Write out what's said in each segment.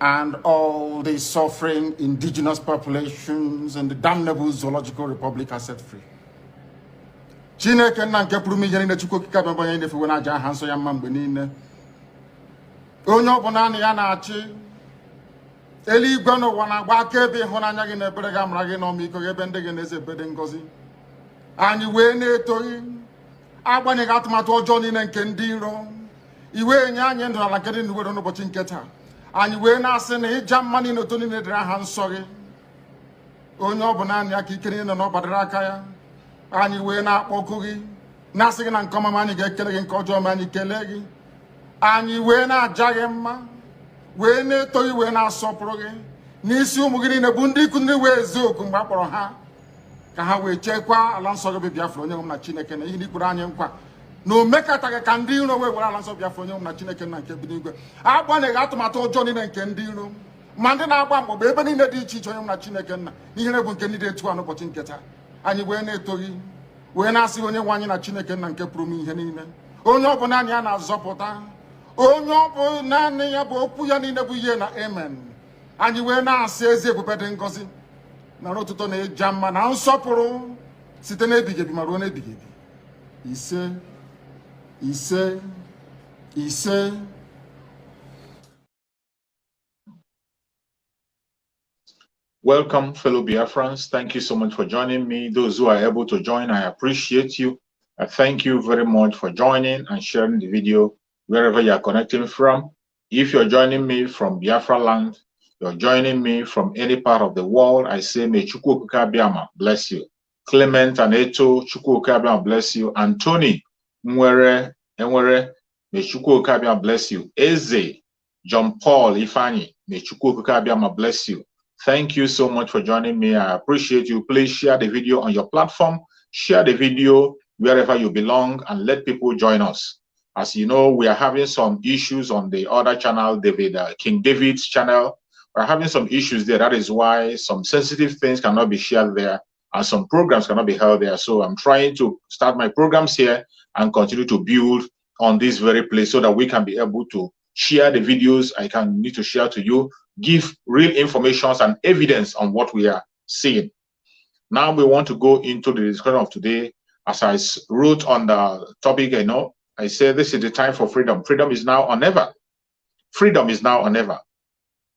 and all the suffering indigenous populations in the damnable zoological republic are set free. Chineke nna nke pụrụ m ihe niile Chukwu okike abịa onye na-efe na aja aha nsọ ya mma mgbe niile. Onye ọbụla na ya na-achị eluigwe n'ụwa na-agba akaebe ịhụnanya gị na ebere gị amara gị n'ọmịiko gị ebe ndị gị na-eze ebede ngọzi. Anyị wee na-etoghị agbanyeghị atụmatụ ọjọọ niile nke ndị iro. Iwe nye anyị ndụ n'ala nke dị n'uwere n'ụbọchị nke taa. Anyị wee na-asị na ịja mma niile otu niile dịrị aha nsọ gị. Onye ọbụla na ya ka ike niile nọ n'ọbadịrị aka ya. Anyị wee na-akpọku gị na-asị gị na nke ọma anyị ga-ekele gị nke ọjọọ ma anyị kelee gị. Anyị wee na-aja gị mma wee na-eto gị wee na-asọpụrụ gị n'isi ụmụ gị niile bụ ndị ikwu ndị wee eziokwu mgbe a kpọrọ ha ka ha wee chekwaa ala nsọ gị bụ Biafra onye nwe m na Chineke na ihe ndị kwuru anyị nkwa na o mekataghị ka ndị iro wee were ala nsọ Biafra onye nwe m na Chineke na nke bi n'igwe agbanyeghị atụmatụ ọjọọ niile nke ndị iro ma ndị na-agba mgbọgba ebe niile dị iche iche onye nwe m na Chineke nna n'ihere bụ nke ndị dị etu a n'ụbọchị nke taa. Anyị wee na-eto gị wee na-asị onye nwe anyị na Chineke nna nke pụrụ m ihe niile onye ọbụla anyị a na-azọpụta onye ọbụ naanị ya bụ okwu ya niile bụ ihe na amen. Anyị wee na-asị ezi ebube dị ngọzi na ọtụtụ na ịja mma na nsọpụrụ site n'ebighị ebi ma ruo n'ebighị ebi. Ise ise ise. Welcome, fellow Biafrans. Thank you so much for joining me. Those who are able to join, I appreciate you. I thank you very much for joining and sharing the video wherever you are connecting from. If you're joining me from Biafra land, you're joining me from any part of the world, I say, may Chukwu Okike bless you. Clement and Eto, Chukwu Okike bless you. Anthony Nwere, may Chukwu Okike bless you. Eze, John Paul Ifani, may Chukwu Okike bless you. Thank you so much for joining me. I appreciate you. Please share the video on your platform. Share the video wherever you belong and let people join us. As you know, we are having some issues on the other channel, King David's channel. We're having some issues there. That is why some sensitive things cannot be shared there and some programs cannot be held there. So I'm trying to start my programs here and continue to build on this very place so that we can be able to share the videos I can need to share to you, give real information and evidence on what we are seeing. Now we want to go into the discussion of today. As I wrote on the topic, I say this is the time for freedom. Freedom is now or never. Freedom is now or never.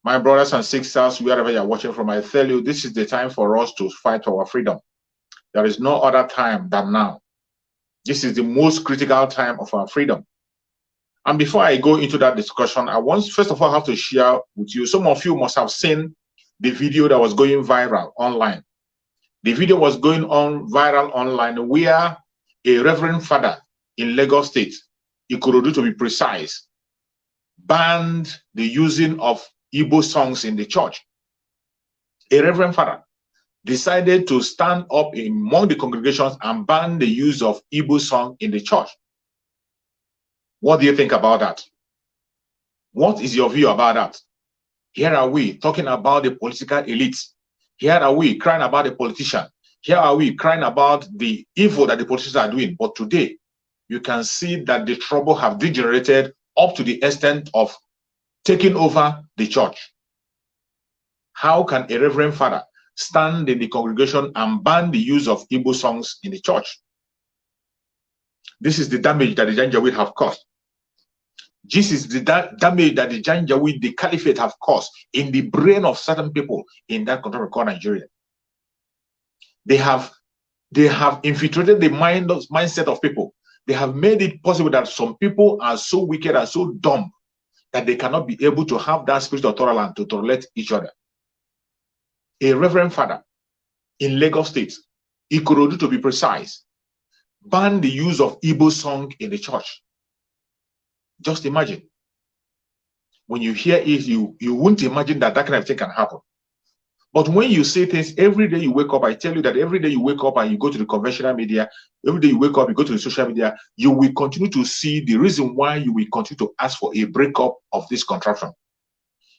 My brothers and sisters, wherever you're watching from, I tell you, this is the time for us to fight for our freedom. There is no other time than now. This is the most critical time of our freedom. And before I go into that discussion, I want, first of all, have to share with you. Some of you must have seen the video that was going viral online. The video was going on viral online where a reverend father in Lagos State, Ikorodu to be precise, banned the using of Igbo songs in the church. A reverend father decided to stand up among the congregations and ban the use of Igbo song in the church. What do you think about that? What is your view about that? Here are we talking about the political elite. Here are we crying about the politician. Here are we crying about the evil that the politicians are doing. But today, you can see that the trouble have degenerated up to the extent of taking over the church. How can a reverend father stand in the congregation and ban the use of Igbo songs in the church? This is the damage that the Janjaweed have caused. This is the damage that the Janjaweed, the caliphate, have caused in the brain of certain people in that country called Nigeria. They have infiltrated the mindset of people. They have made it possible that some people are so wicked and so dumb that they cannot be able to have that spirit of tolerance to tolerate each other. A reverend father in Lagos State, Ikorodu to be precise, banned the use of Igbo song in the church. Just imagine. When you hear it, you wouldn't imagine that that kind of thing can happen. But when you say things, every day you wake up, I tell you that every day you wake up and you go to the conventional media, every day you wake up, you go to the social media, you will continue to see the reason why you will continue to ask for a breakup of this contraption.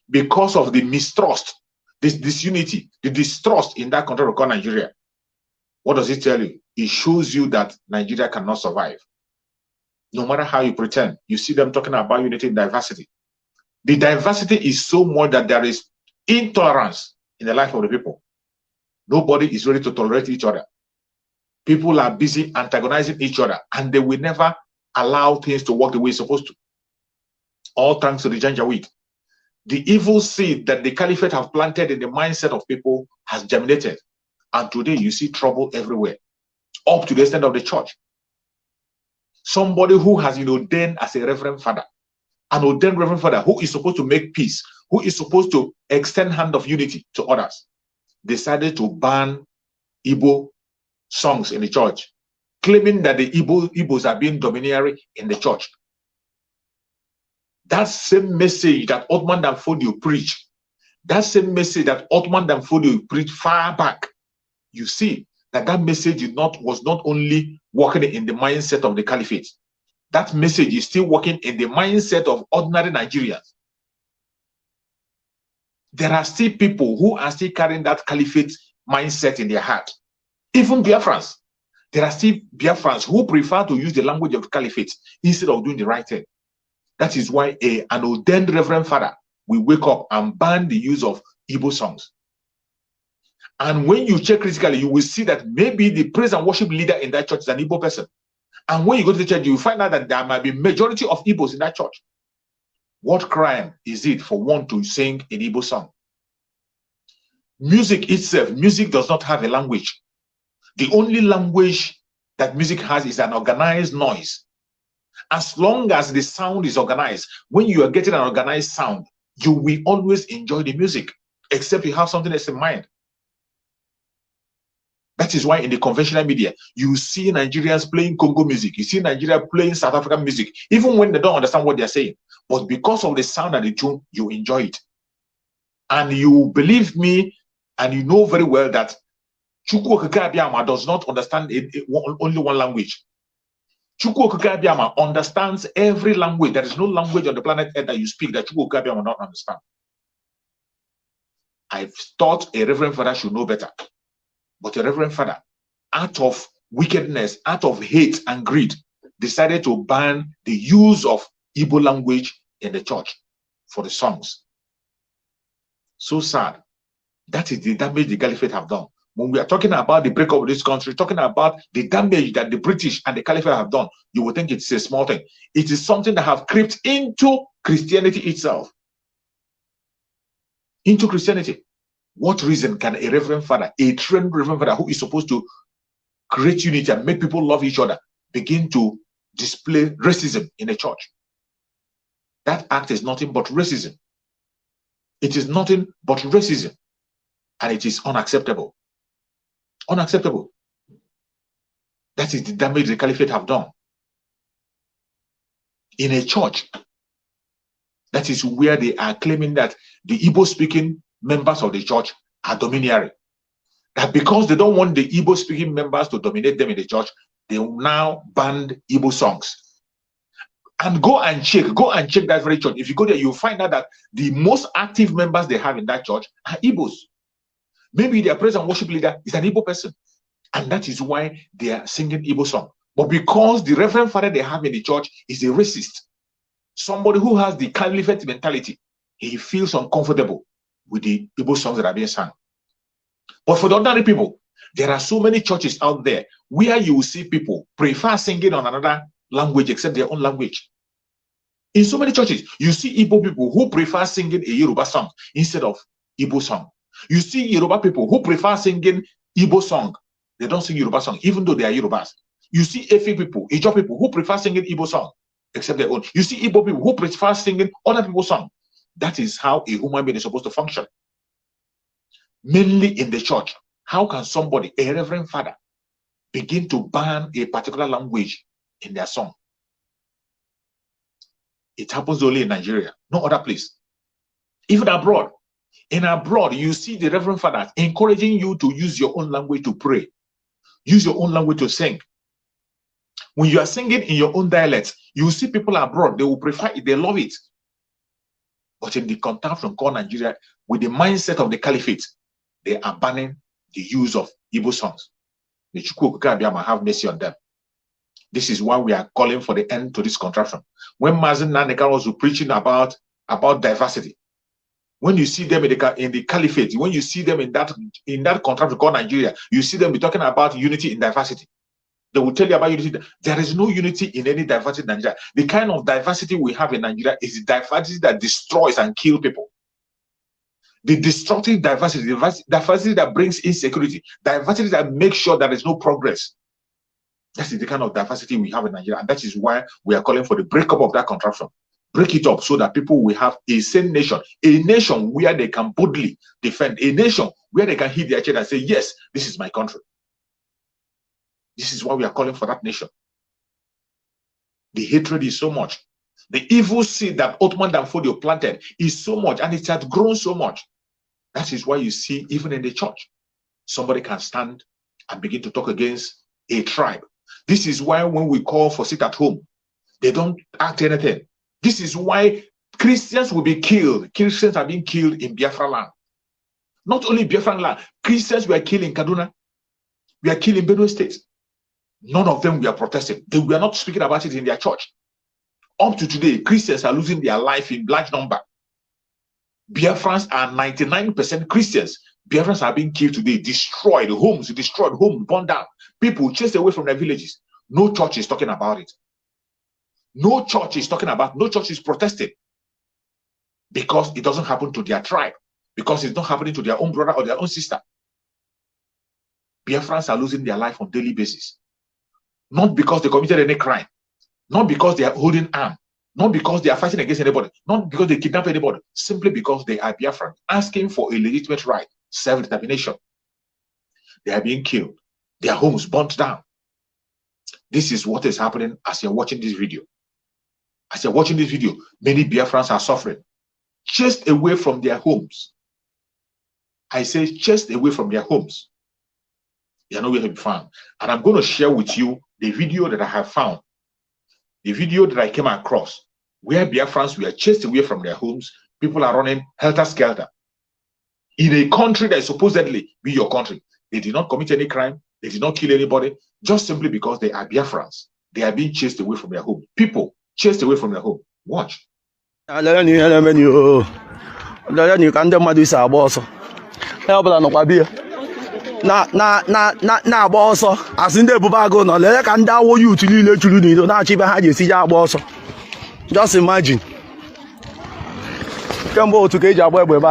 Because of the mistrust, this disunity, the distrust in that country called Nigeria. What does it tell you? It shows you that Nigeria cannot survive. No matter how you pretend, you see them talking about unity and diversity. The diversity is so much that there is intolerance in the life of the people. Nobody is ready to tolerate each other. People are busy antagonizing each other, and they will never allow things to work the way it's supposed to. All thanks to the Janjaweed. The evil seed that the caliphate have planted in the mindset of people has germinated. And today you see trouble everywhere, up to the extent of the church. Somebody who has been ordained as a reverend father, an ordained reverend father who is supposed to make peace, who is supposed to extend hand of unity to others, decided to ban Igbo songs in the church, claiming that the Igbos are being domineering in the church. That same message that Othman Danfodio preached, that same message that Othman Danfodio preached far back, you see that message was not only working in the mindset of the caliphate. That message is still working in the mindset of ordinary Nigerians. There are still people who are still carrying that caliphate mindset in their heart. Even Biafrans. There are still Biafrans who prefer to use the language of the caliphate instead of doing the right thing. That is why an ordained reverend father will wake up and ban the use of Igbo songs. And when you check critically, you will see that maybe the praise and worship leader in that church is an Igbo person. And when you go to the church, you will find out that there might be majority of Igbos in that church. What crime is it for one to sing an Igbo song? Music itself, music does not have a language. The only language that music has is an organized noise. As long as the sound is organized, when you are getting an organized sound, you will always enjoy the music, except you have something else in mind. That is why in the conventional media, you see Nigerians playing Congo music, you see Nigeria playing South African music, even when they don't understand what they're saying. But because of the sound and the tune, you enjoy it. And you believe me, and you know very well that Chukwu Okike Abiama does not understand only one language. Chukwu Okike Abiama understands every language. There is no language on the planet Earth that you speak that Chukwu Okike Abiama will not understand. I thought a reverend father should know better. But a reverend father, out of wickedness, out of hate and greed, decided to ban the use of Igbo language in the church for the songs. So sad. That is the damage the caliphate have done. When we are talking about the breakup of this country, talking about the damage that the British and the caliphate have done, you would think it's a small thing. It is something that have crept into Christianity itself. Into Christianity. What reason can a reverend father, a trained reverend father who is supposed to create unity and make people love each other, begin to display racism in a church? That act is nothing but racism. It is nothing but racism. And it is unacceptable. Unacceptable. That is the damage the caliphate have done. In a church, that is where they are claiming that the Igbo-speaking members of the church are domineering. That because they don't want the Igbo-speaking members to dominate them in the church, they now banned Igbo songs. And go and check that very church. If you go there, you'll find out that the most active members they have in that church are Igbos. Maybe their praise and worship leader is an Igbo person. And that is why they are singing Igbo song. But because the reverend father they have in the church is a racist, somebody who has the caliphate mentality, he feels uncomfortable with the Igbo songs that are being sung. But for the ordinary people, there are so many churches out there where you will see people prefer singing on another language except their own language. In so many churches, you see Igbo people who prefer singing a Yoruba song instead of Igbo song. You see Yoruba people who prefer singing Igbo song. They don't sing Yoruba song, even though they are Yorubas. You see Efe people, Ijo people who prefer singing Igbo song except their own. You see Igbo people who prefer singing other people's song. That is how a human being is supposed to function. Mainly in the church. How can somebody, a reverend father, begin to ban a particular language in their song? It happens only in Nigeria, no other place. Even abroad. In abroad, you see the reverend fathers encouraging you to use your own language to pray. Use your own language to sing. When you are singing in your own dialect, you will see people abroad, they will prefer it, they love it. But in the contraption called Nigeria, with the mindset of the caliphate, they are banning the use of Igbo songs. The Chukwu Okike Abiama have mercy on them. This is why we are calling for the end to this contraption. When Mazi Nnamdi Kanu was preaching about about diversity. When you see them in the caliphate, when you see them in that country we call Nigeria, you see them be talking about unity in diversity. They will tell you about unity. There is no unity in any diversity in Nigeria. The kind of diversity we have in Nigeria is the diversity that destroys and kills people. The destructive diversity, diversity that brings insecurity, diversity that makes sure there is no progress. That is the kind of diversity we have in Nigeria, and that is why we are calling for the breakup of that contraption. Break it up so that people will have a same nation, a nation where they can boldly defend, a nation where they can hit their chest and say, yes, this is my country. This is why we are calling for that nation. The hatred is so much. The evil seed that Ottoman Danfodio planted is so much, and it has grown so much. That is why you see, even in the church, somebody can stand and begin to talk against a tribe. This is why when we call for sit at home, they don't act anything. This is why Christians will be killed. Christians are being killed in Biafra land. Not only Biafran land, Christians were killed in Kaduna. We are killed in Benue State. None of them were protesting. They were not speaking about it in their church. Up to today, Christians are losing their life in large number. Biafrans are 99% Christians. Biafrans are being killed today, destroyed, homes, burned down. People chased away from their villages. No church is talking about it. No church is talking about, no church is protesting. Because it doesn't happen to their tribe. Because it's not happening to their own brother or their own sister. Biafrans are losing their life on a daily basis. Not because they committed any crime. Not because they are holding arms. Not because they are fighting against anybody. Not because they kidnap anybody. Simply because they are Biafran, asking for a legitimate right, self-determination. They are being killed. Their homes burnt down. This is what is happening as you're watching this video. As you're watching this video, many Biafrans are suffering. Chased away from their homes. I say chased away from their homes. They are nowhere to be found. And I'm going to share with you the video that I have found. The video that I came across, where Biafrans were chased away from their homes. People are running helter-skelter. In a country that is supposedly be your country. They did not commit any crime. They did not kill anybody. Just simply because they are Biafrans. They are being chased away from their home. People chased away from their home. Watch. na-agba ọsọ asị ndị ebube agụ nọ lele ka ndị awọ yut niile churu n'ido na-achọ ibe ha ji esi je agba ọsọ. Just imagine kemgbe otu ka eji agba egbe be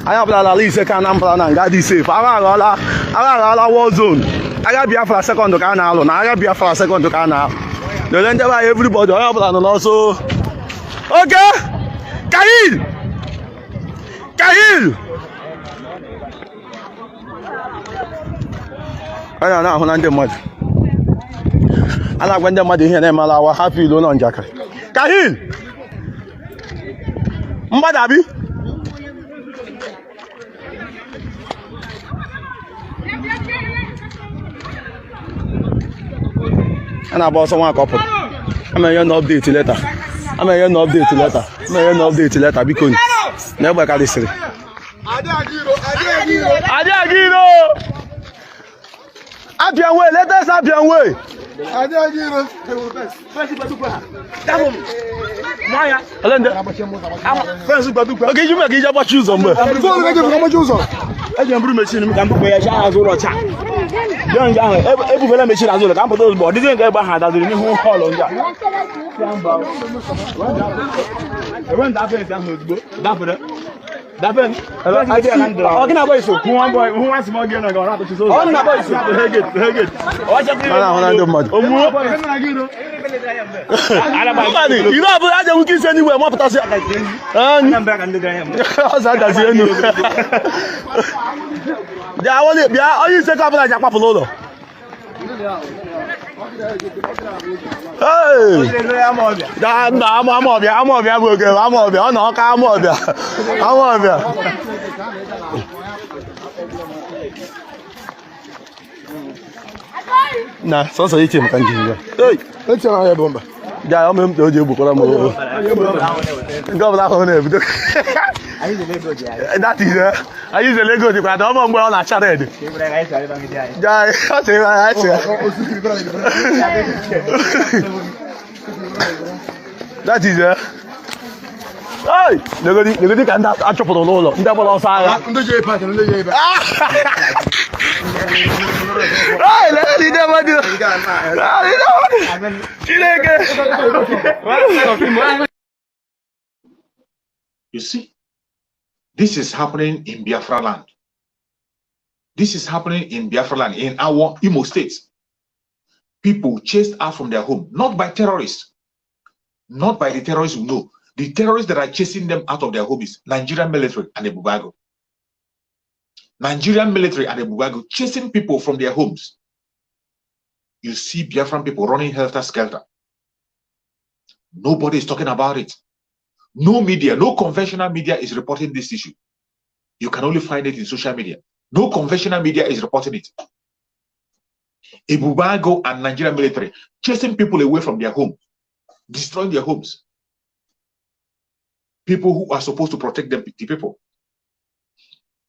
anyị ọbụla ala ise ka Anambra na nga dị safe. Agha aghọọla war zone. Agha Biafra second ka a na-alụ na agha Biafra second ka a na-alụ. Lele ndị be anyị everybody onye ọbụla nọ n'ọsọ. Okay, Kahil! Anya na ahụ na ndị mmadụ. A na-agwa ndị mmadụ ihe na-emela awa hapụ ilo nọ njakịrị. Kahil! Mgbadabi! A na-agba ọsọ nwa kọpụrụ. Ama ihe na update later. Biko ni. Never got this. Adi Agiro. Abian way, let us Abian way. Adi Agiro. Maya. Okay, you make it about shoes on me. I'm going to get shoes on. I can bring machine. I'm going to shower as well. Every machine as well. I'm going to those bodies. Didn't get behind that. Didn't who call on that. When that is who wants more again? Nah, so you can continue. Hey, let's try a bomber. Yeah, I'm going to do it. That is I use the Lego to put on well at Chared. That is hey, look at that. I chop it on all. Double on fire. Hey, let it never do. You see, this is happening in Biafra land. This is happening in Biafra land, in our Imo State. People chased out from their home, not by terrorists, not by the terrorists who know. The terrorists that are chasing them out of their homes, Nigerian military and the Bubago. Nigerian military and the Bubago chasing people from their homes. You see Biafran people running helter-skelter. Nobody is talking about it. No media, no conventional media is reporting this issue. You can only find it in social media. No conventional media is reporting it. Bubago and Nigerian military chasing people away from their home, destroying their homes. People who are supposed to protect them, the people,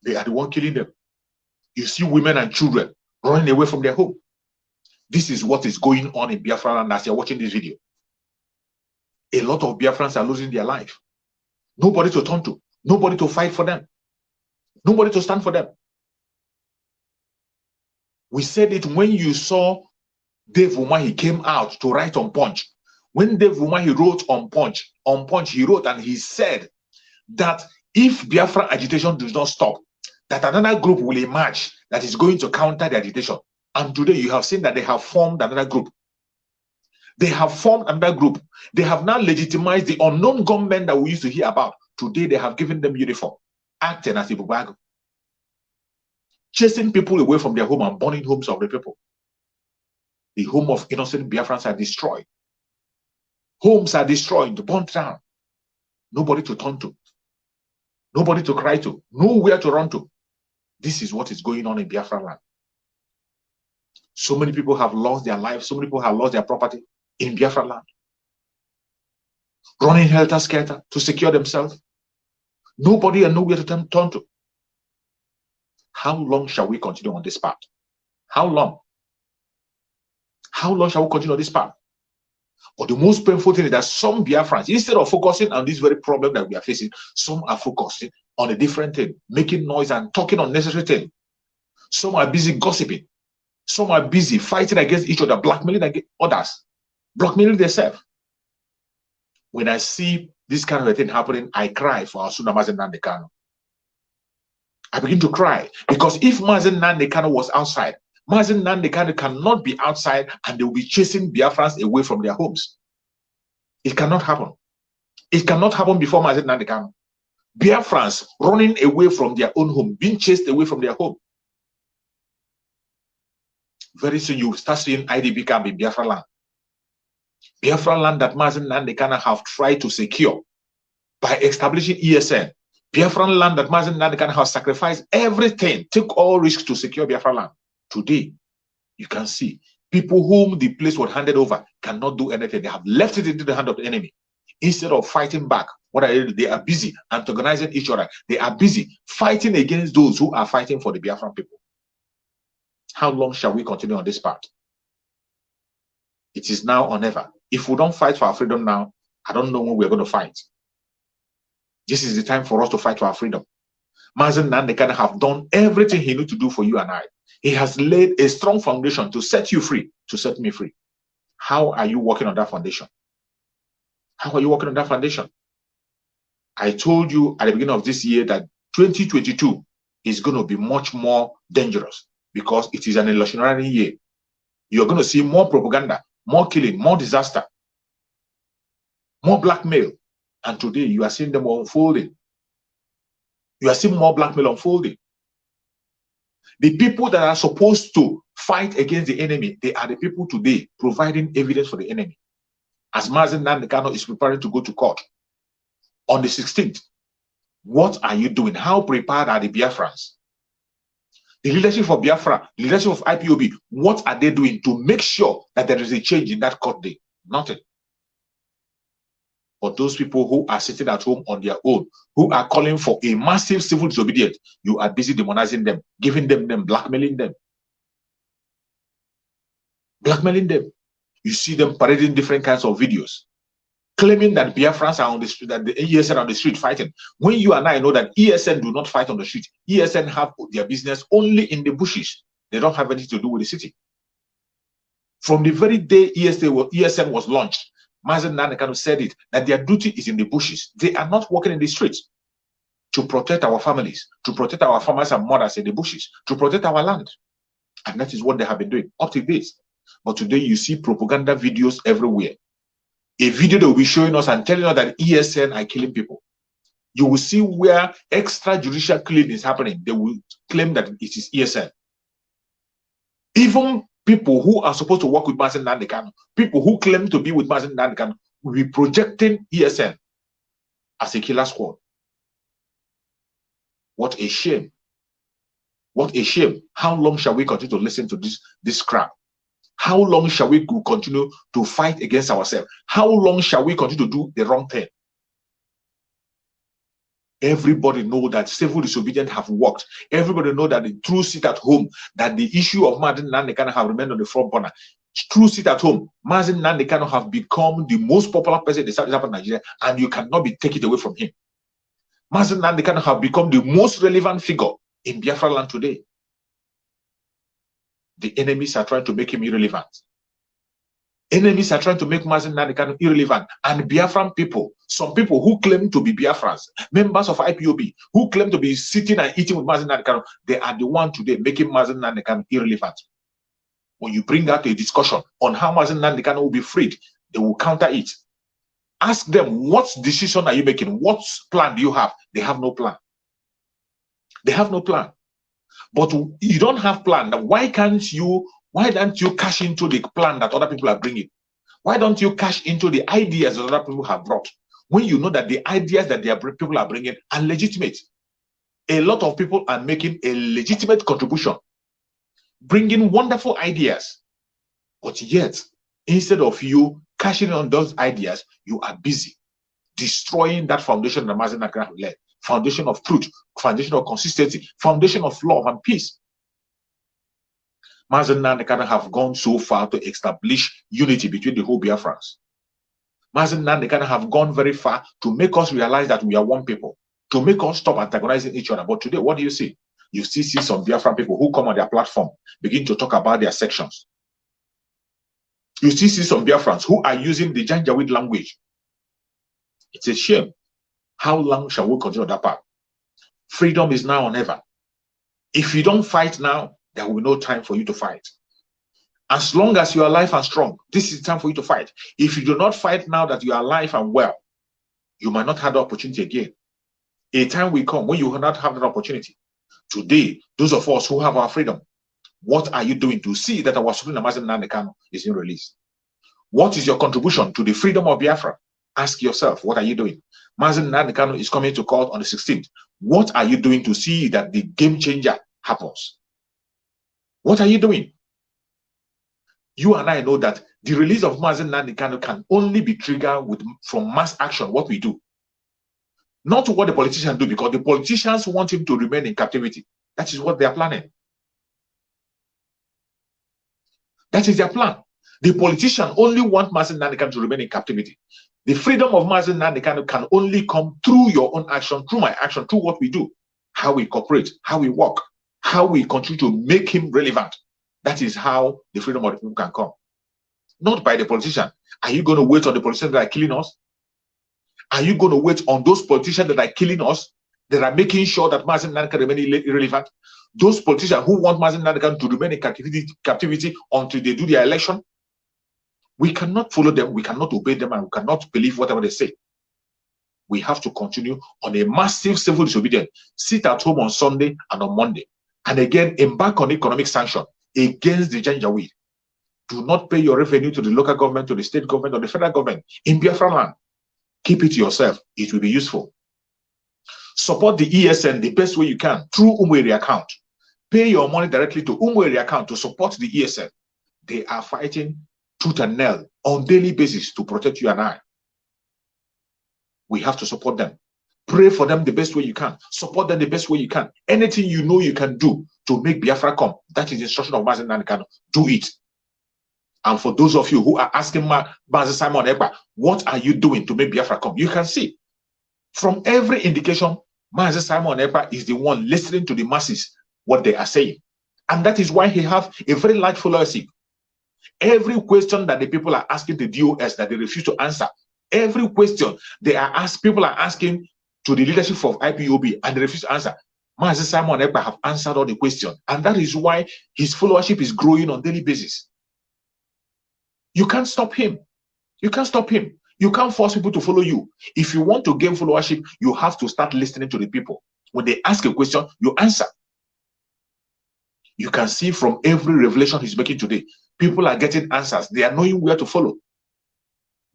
they are the one killing them. You see women and children running away from their home. This is what is going on in Biafra land as you're watching this video. A lot of Biafrans are losing their life. Nobody to turn to. Nobody to fight for them. Nobody to stand for them. We said it when you saw Dave Umahi came out to write on Punch. When Dave Umahi wrote on Punch, he wrote and he said that if Biafra agitation does not stop, that another group will emerge that is going to counter the agitation. And today you have seen that they have formed another group. They have formed another group. They have now legitimized the unknown gunmen that we used to hear about. Today they have given them uniform, acting as a Bubago, chasing people away from their home and burning homes of the people. The home of innocent Biafrans are destroyed. Homes are destroyed, burnt down. Nobody to turn to. Nobody to cry to. Nowhere to run to. This is what is going on in Biafra land. So many people have lost their lives. So many people have lost their property in Biafra land. Running helter-skelter to secure themselves. Nobody and nowhere to turn to. How long shall we continue on this path? How long? How long shall we continue on this path? But the most painful thing is that some Biafrans, instead of focusing on this very problem that we are facing, some are focusing on a different thing, making noise and talking unnecessary things. Some are busy gossiping. Some are busy fighting against each other, blackmailing against others, blackmailing themselves. When I see this kind of a thing happening, I cry for our son Mazi Nnamdi Kanu. I begin to cry because if Mazi Nnamdi Kanu was outside, Mazi Nnamdi Kanu cannot be outside and they will be chasing Biafrans away from their homes. It cannot happen. It cannot happen before Mazi Nnamdi Kanu. Biafrans running away from their own home, being chased away from their home. Very soon you will start seeing IDP camp in Biafra land. Biafra land that Mazi Nnamdi Kanu have tried to secure by establishing ESN. Biafran land that Mazi Nnamdi Kanu has sacrificed everything, took all risks to secure Biafra land. Today, you can see people whom the place was handed over cannot do anything. They have left it into the hand of the enemy. Instead of fighting back, what they are busy antagonizing each other. They are busy fighting against those who are fighting for the Biafran people. How long shall we continue on this path? It is now or never. If we don't fight for our freedom now, I don't know when we're going to fight. This is the time for us to fight for our freedom. Mazi Nnamdi Kanu have done everything he needs to do for you and I. He has laid a strong foundation to set you free, to set me free. How are you working on that foundation? How are you working on that foundation? I told you at the beginning of this year that 2022 is going to be much more dangerous because it is an electionary year. You're going to see more propaganda, more killing, more disaster, more blackmail. And today you are seeing them unfolding. You are seeing more blackmail unfolding. The people that are supposed to fight against the enemy, they are the people today providing evidence for the enemy. As Mazi Nnamdi Kanu is preparing to go to court on the 16th, what are you doing? How prepared are the Biafrans? The leadership of Biafra, the leadership of IPOB, what are they doing to make sure that there is a change in that court day? Nothing. But those people who are sitting at home on their own, who are calling for a massive civil disobedience, you are busy demonizing them, giving them, blackmailing them. Blackmailing them. You see them parading different kinds of videos, claiming that Biafrans are on the street, that the ESN are on the street fighting, when you and I know that ESN do not fight on the street. ESN have their business only in the bushes. They don't have anything to do with the city. From the very day ESN was launched, Mazi Nnamdi Kanu said it, that their duty is in the bushes. They are not working in the streets to protect our families, to protect our farmers and mothers in the bushes, to protect our land. And that is what they have been doing up to this. But today you see propaganda videos everywhere. A video that will be showing us and telling us that ESN are killing people. You will see where extrajudicial killing is happening. They will claim that it is ESN. Even people who are supposed to work with Mazi Nnamdi Kanu, people who claim to be with Mazi Nnamdi Kanu, will be projecting ESN as a killer squad. What a shame. What a shame. How long shall we continue to listen to this crap? How long shall we continue to fight against ourselves? How long shall we continue to do the wrong thing? Everybody know that civil disobedience have worked. Everybody know that the true sit at home, that the issue of Mazi Nnamdi Kanu have remained on the front burner. True sit at home, Mazi Nnamdi Kanu have become the most popular person in the south of Nigeria, and you cannot be taken away from him. Mazi Nnamdi Kanu have become the most relevant figure in Biafra land today. The enemies are trying to make him irrelevant. Enemies are trying to make Mazi Nnamdi Kanu irrelevant. And Biafran people, some people who claim to be Biafrans, members of IPOB, who claim to be sitting and eating with Mazi Nnamdi Kanu, they are the one today making Mazi Nnamdi Kanu irrelevant. When you bring out a discussion on how Mazi Nnamdi Kanu will be freed, they will counter it. Ask them, what decision are you making? What plan do you have? They have no plan. They have no plan. But you don't have plan. Now, why don't you cash into the plan that other people are bringing? Why don't you cash into the ideas that other people have brought? When you know that the ideas that people are bringing are legitimate. A lot of people are making a legitimate contribution, bringing wonderful ideas. But yet, instead of you cashing on those ideas, you are busy destroying that foundation that Mazi Nnamdi Kanu led. Foundation of truth, foundation of consistency, foundation of love and peace. Mazi Nnamdi Kanu have gone so far to establish unity between the whole Biafrans. Mazi Nnamdi Kanu have gone very far to make us realize that we are one people, to make us stop antagonizing each other. But today, what do you see? You still see some Biafran people who come on their platform, begin to talk about their sections. You still see some Biafrans who are using the Janjaweed language. It's a shame. How long shall we continue that path? Freedom is now or never. If you don't fight now, there will be no time for you to fight. As long as you are alive and strong, this is the time for you to fight. If you do not fight now that you are alive and well, you might not have the opportunity again. A time will come when you will not have that opportunity. Today, those of us who have our freedom, what are you doing to see that our Supreme Mazi Nnamdi Kanu is being released? What is your contribution to the freedom of Biafra? Ask yourself, what are you doing? Mazi Nnamdi Kanu is coming to court on the 16th. What are you doing to see that the game changer happens? What are you doing? You and I know that the release of Mazi Nnamdi Kanu can only be triggered from mass action, what we do. Not what the politicians do, because the politicians want him to remain in captivity. That is what they are planning. That is their plan. The politicians only want Mazi Nnamdi Kanu to remain in captivity. The freedom of Mazi Nnamdi Kanu can only come through your own action, through my action, through what we do, how we cooperate, how we work, how we continue to make him relevant. That is how the freedom of the people can come. Not by the politician. Are you going to wait on the politicians that are killing us? Are you going to wait on those politicians that are killing us, that are making sure that Mazi Nnamdi Kanu remain irrelevant? Those politicians who want Mazi Nnamdi Kanu to remain in captivity until they do their election? We cannot follow them, we cannot obey them, and we cannot believe whatever they say. We have to continue on a massive civil disobedience. Sit at home on Sunday and on Monday. And again, embark on economic sanction against the Janjaweed. Do not pay your revenue to the local government, to the state government, or the federal government in Biafra land. Keep it to yourself. It will be useful. Support the ESN the best way you can through Umweri account. Pay your money directly to Umweri account to support the ESN. They are fighting tooth and nail on daily basis to protect you and I. We have to support them. Pray for them the best way you can. Support them the best way you can. Anything you know you can do to make Biafra come, that is the instruction of Mazi Nnamdi Kanu. Do it. And for those of you who are asking Mazi Simon Ekpa, what are you doing to make Biafra come? You can see from every indication, Mazi Simon Ekpa is the one listening to the masses, what they are saying. And that is why he have a very large followership. Every question that the people are asking the DOS that they refuse to answer, every question people are asking to the leadership of IPOB and they refuse to answer, Mazi Simon Ekpa have answered all the questions. And that is why his followership is growing on a daily basis. You can't stop him. You can't stop him. You can't force people to follow you. If you want to gain followership, you have to start listening to the people. When they ask a question, you answer. You can see from every revelation he's making today, people are getting answers. They are knowing where to follow.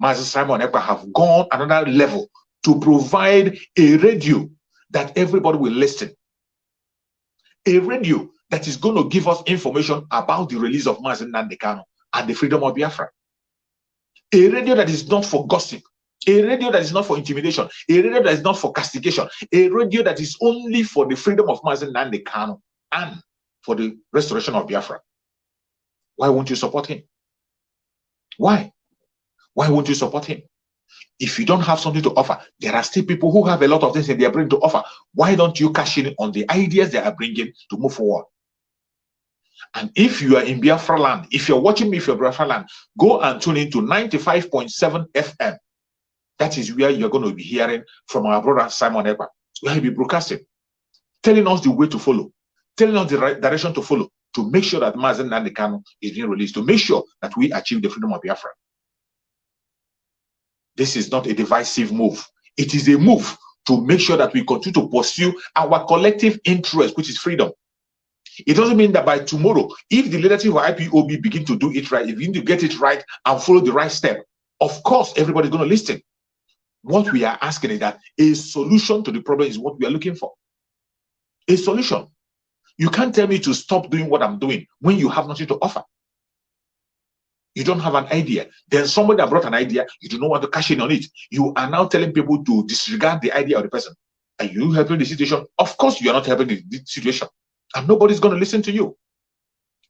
Mazi Simon Ekpa have gone another level to provide a radio that everybody will listen. A radio that is going to give us information about the release of Mazi Nnamdi Kanu and the freedom of Biafra. A radio that is not for gossip. A radio that is not for intimidation. A radio that is not for castigation. A radio that is only for the freedom of Mazi Nnamdi Kanu and for the restoration of Biafra. Why won't you support him? Why? Why won't you support him? If you don't have something to offer, there are still people who have a lot of things that they are bringing to offer. Why don't you cash in on the ideas they are bringing to move forward? And if you are in Biafra land, if you're watching me from Biafra land, go and tune into 95.7 FM. That is where you're going to be hearing from our brother Simon Ekpa. Where he'll be broadcasting, telling us the way to follow, telling us the right direction to follow, to make sure that Mazi Nnamdi Kanu is being released, to make sure that we achieve the freedom of Biafra. This is not a divisive move. It is a move to make sure that we continue to pursue our collective interest, which is freedom. It doesn't mean that by tomorrow, if the leadership of IPOB begin to do it right, if you need to get it right and follow the right step, of course, everybody's going to listen. What we are asking is that a solution to the problem is what we are looking for. A solution. You can't tell me to stop doing what I'm doing when you have nothing to offer. You don't have an idea. Then somebody that brought an idea, you do not want to cash in on it. You are now telling people to disregard the idea of the person. Are you helping the situation? Of course, you are not helping the situation. And nobody's going to listen to you.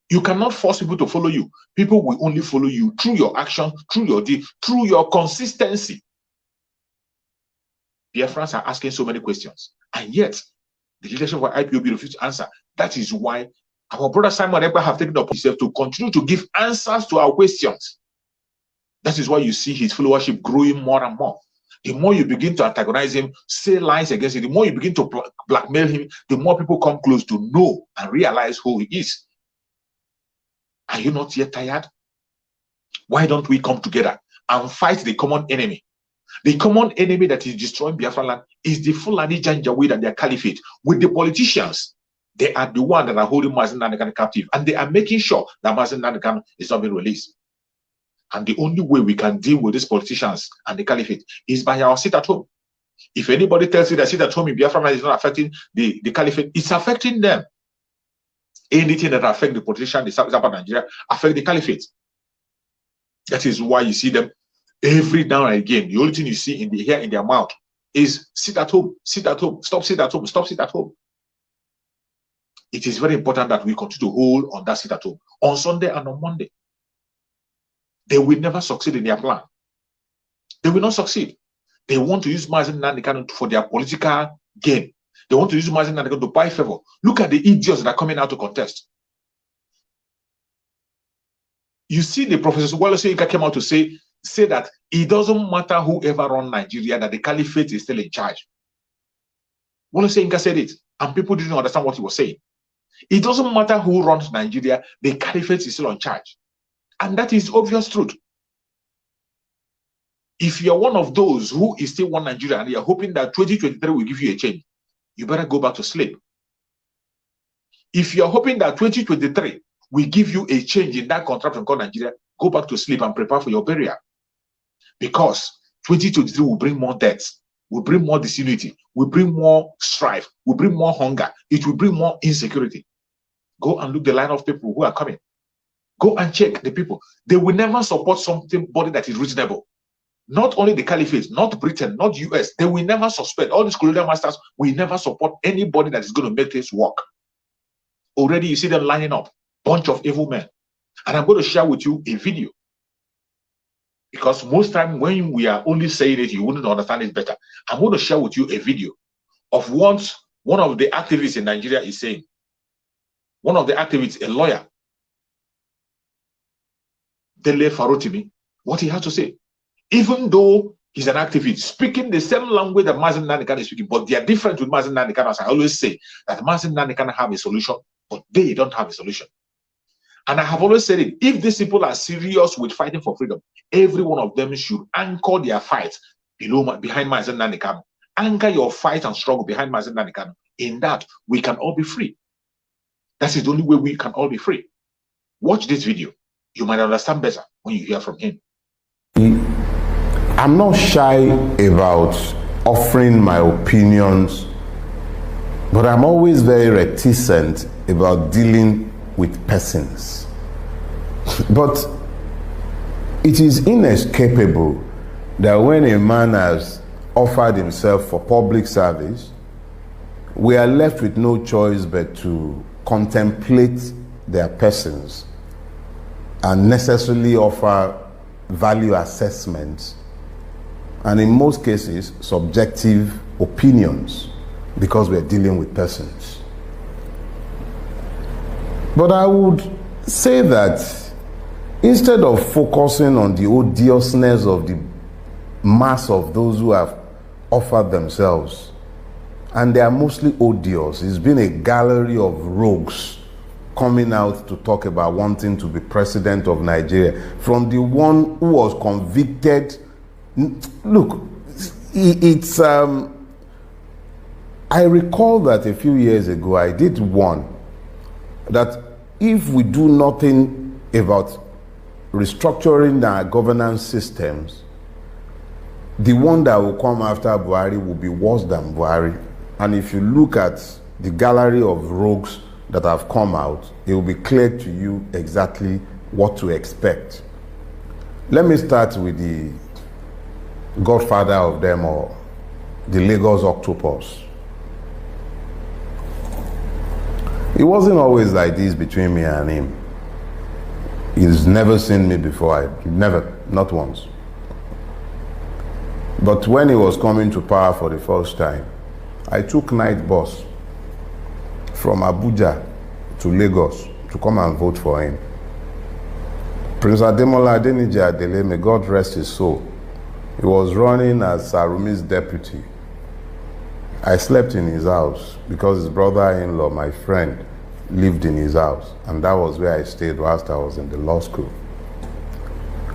You cannot force people to follow you. People will only follow you through your action, through your deed, through your consistency. Biafrans are asking so many questions. And yet, the leadership of IPOB refused to answer. That is why our brother Simon Ekpa have taken it upon himself to continue to give answers to our questions. That is why you see his followership growing more and more. The more you begin to antagonize him, say lies against him, the more you begin to blackmail him, the more people come close to know and realize who he is. Are you not yet tired? Why don't we come together and fight the common enemy? The common enemy that is destroying Biafra land is the Fulani Janjaweed and their caliphate. With the politicians, they are the ones that are holding Mazi Nnamdi Kanu captive, and they are making sure that Mazi Nnamdi Kanu is not being released. And the only way we can deal with these politicians and the caliphate is by our sit at home. If anybody tells you that sit at home in Biafra is not affecting the caliphate, it's affecting them. Anything that affects the politicians in South Nigeria affects the caliphate. That is why you see them every now and again. The only thing you see in the hair in their mouth is sit at home, sit at home, stop sit at home, stop sit at home. It is very important that we continue to hold on that sit at home on Sunday and on Monday. They will never succeed in their plan. They will not succeed. They want to use Mazi Nnamdi Kanu for their political gain. They want to use Mazi Nnamdi Kanu to buy favor. Look at the idiots that are coming out to contest. You see, the Professor Wale Soyinka came out to say that it doesn't matter whoever runs Nigeria, that the caliphate is still in charge. Wale Soyinka said it, and people didn't understand what he was saying. It doesn't matter who runs Nigeria, the caliphate is still in charge. And that is obvious truth. If you're one of those who is still one Nigeria and you're hoping that 2023 will give you a change, you better go back to sleep. If you're hoping that 2023 will give you a change in that contraption called Nigeria, go back to sleep and prepare for your burial. Because 2023 will bring more deaths, will bring more disunity, will bring more strife, will bring more hunger, it will bring more insecurity. Go and look the line of people who are coming. Go and check the people. They will never support somebody that is reasonable. Not only the caliphate, not Britain, not US. They will never suspect. All these colonial masters will never support anybody that is going to make this work. Already you see them lining up. Bunch of evil men. And I'm going to share with you a video. Because most time when we are only saying it, you wouldn't understand it better. I'm going to share with you a video of what one of the activists in Nigeria is saying. One of the activists, a lawyer, Dele Farotimi, what he has to say. Even though he's an activist, speaking the same language that Mazi Nnamdi Kanu is speaking, but they are different with Mazi Nnamdi Kanu. As I always say, that Mazi Nnamdi Kanu have a solution, but they don't have a solution. And I have always said it, if these people are serious with fighting for freedom, every one of them should anchor their fight behind Mazi Nnamdi Kanu. Anchor your fight and struggle behind Mazi Nnamdi Kanu. In that, we can all be free. That is the only way we can all be free. Watch this video. You might understand better when you hear from him. I'm not shy about offering my opinions, but I'm always very reticent about dealing with persons. But it is inescapable that when a man has offered himself for public service, we are left with no choice but to contemplate their persons and necessarily offer value assessments, and in most cases subjective opinions, because we're dealing with persons. But I would say that instead of focusing on the odiousness of the mass of those who have offered themselves, and they are mostly odious, it's been a gallery of rogues coming out to talk about wanting to be president of Nigeria, from the one who was convicted. Look, it's I recall that a few years ago I did warn that if we do nothing about restructuring our governance systems, the one that will come after Buhari will be worse than Buhari. And if you look at the gallery of rogues that have come out, it will be clear to you exactly what to expect. Let me start with the godfather of them all, the Lagos octopus. It wasn't always like this between me and him. He's never seen me before, never, not once. But when he was coming to power for the first time, I took night bus from Abuja to Lagos to come and vote for him. Prince Ademola Adeniji Adele, may God rest his soul, he was running as Sarumi's deputy. I slept in his house because his brother-in-law, my friend, lived in his house, and that was where I stayed whilst I was in the law school.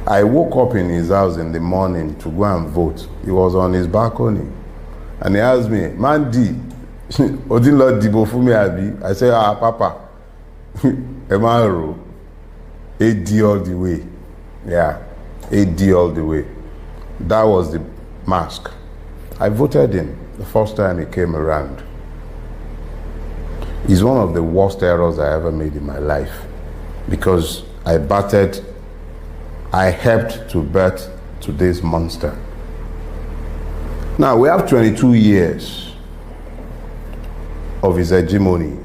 I woke up in his house in the morning to go and vote. He was on his balcony, and he asked me, "Mandi, Odinlo Dibo Fumi Abi?" I said, "Ah, Papa, Emaro, AD all the way." Yeah, AD all the way. That was the mask. I voted him the first time he came around. It's one of the worst errors I ever made in my life, because I helped to birth today's monster. Now we have 22 years of his hegemony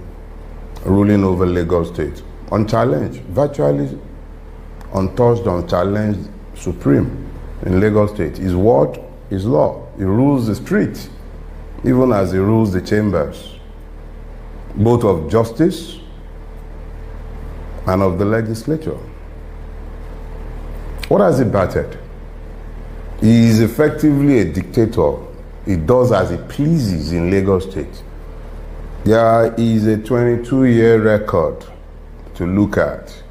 ruling over Lagos State, unchallenged, virtually untouched, unchallenged, supreme in Lagos State. His word is law. He rules the street, even as he rules the chambers, both of justice and of the legislature. What has he battered? He is effectively a dictator. He does as he pleases in Lagos State. There is a 22-year record to look at,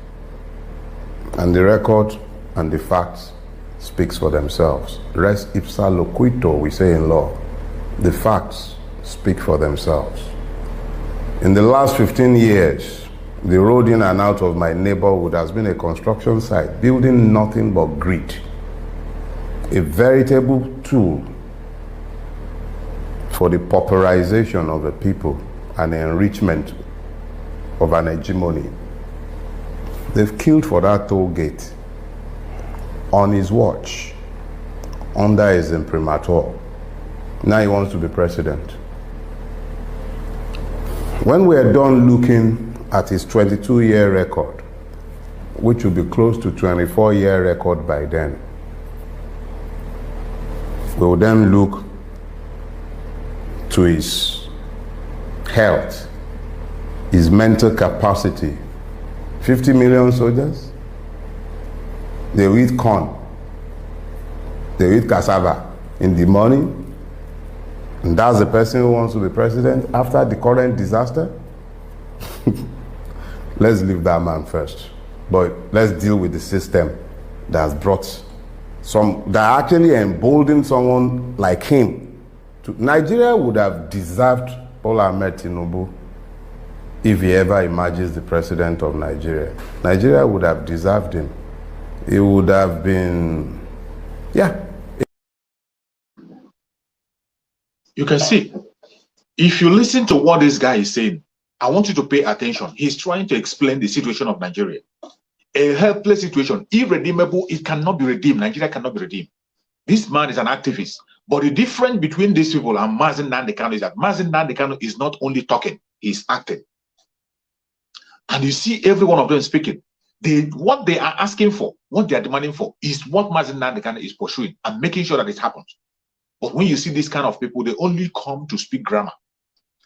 and the record and the facts speaks for themselves. Res ipsa loquitur, we say in law. The facts speak for themselves. In the last 15 years, the road in and out of my neighborhood has been a construction site, building nothing but greed. A veritable tool for the pauperization of the people and the enrichment of an hegemony. They've killed for that toll gate on his watch, under his imprimatur. Now he wants to be president. When we're done looking at his 22-year record, which will be close to 24-year record by then. We will then look to his health, his mental capacity. 50 million soldiers, they will eat corn, they will eat cassava in the morning, and that's the person who wants to be president after the current disaster? Let's leave that man first. But let's deal with the system that's brought that actually emboldened someone like him. Nigeria would have deserved Bola Ahmed Tinubu if he ever emerges the president of Nigeria. Nigeria would have deserved him. It would have been, yeah. You can see, if you listen to what this guy is saying, I want you to pay attention. He's trying to explain the situation of Nigeria. A helpless situation, irredeemable, it cannot be redeemed. Nigeria cannot be redeemed. This man is an activist. But the difference between these people and Mazi Nnamdi Kanu is that Mazi Nnamdi Kanu is not only talking, he's acting. And you see every one of them speaking. What they are asking for, what they are demanding for, is what Mazi Nnamdi Kanu is pursuing and making sure that it happens. But when you see this kind of people, they only come to speak grammar.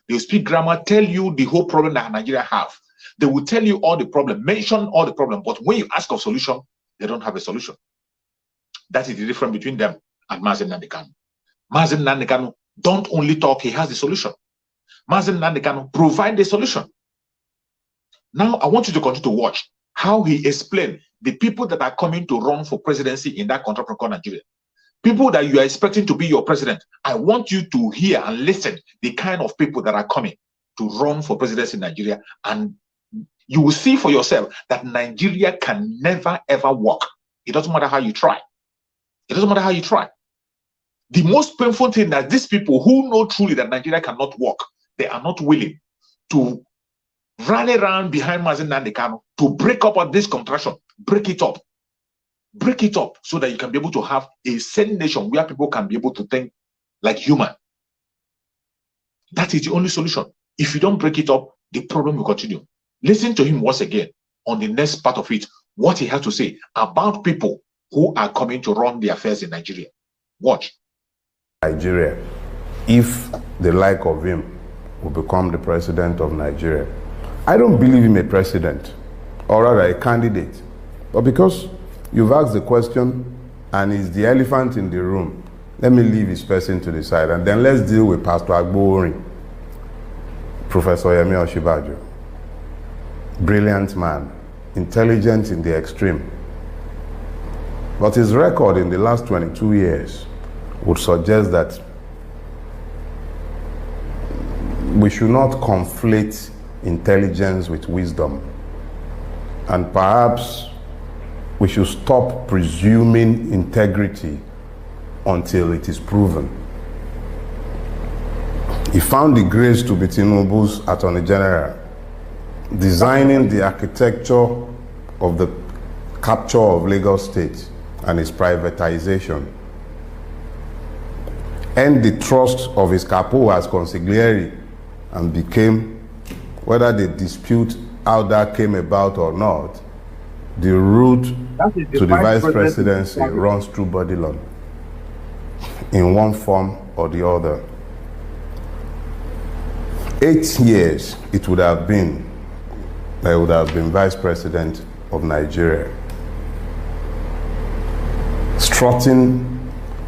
They speak grammar, tell you the whole problem that Nigeria have. They will tell you all the problem, mention all the problem, but when you ask of solution, they don't have a solution. That is the difference between them and Mazi Nnamdi Kanu. Mazi Nnamdi Kanu don't only talk, he has the solution. Mazi Nnamdi Kanu provide the solution. Now, I want you to continue to watch how he explained the people that are coming to run for presidency in that country called Nigeria. People that you are expecting to be your president. I want you to hear and listen the kind of people that are coming to run for presidency in Nigeria, and you will see for yourself that Nigeria can never ever work. It doesn't matter how you try. It doesn't matter how you try. The most painful thing that these people who know truly that Nigeria cannot work, they are not willing to rally around behind Mazi Nnamdi Kanu to break up on this contraction, break it up so that you can be able to have a sane nation where people can be able to think like human. That is the only solution. If you don't break it up, the problem will continue. Listen to him once again on the next part of it, what he has to say about people who are coming to run the affairs in Nigeria. Watch. Nigeria, if the like of him will become the president of Nigeria. I don't believe him a president, or rather a candidate. But because you've asked the question and he's the elephant in the room, let me leave his person to the side and then let's deal with Pastor Agborin, Professor Yemi Osinbajo. Brilliant man, intelligent in the extreme. But his record in the last 22 years would suggest that we should not conflate intelligence with wisdom. And perhaps we should stop presuming integrity until it is proven. He found the grace to be Tinubu's Attorney General, designing the architecture of the capture of Lagos State and its privatization, and the trust of his capo as consigliere, and became, whether they dispute how that came about or not, the route to the vice presidency runs through Bodilon in one form or the other. 8 years it would have been, I would have been vice president of Nigeria, strutting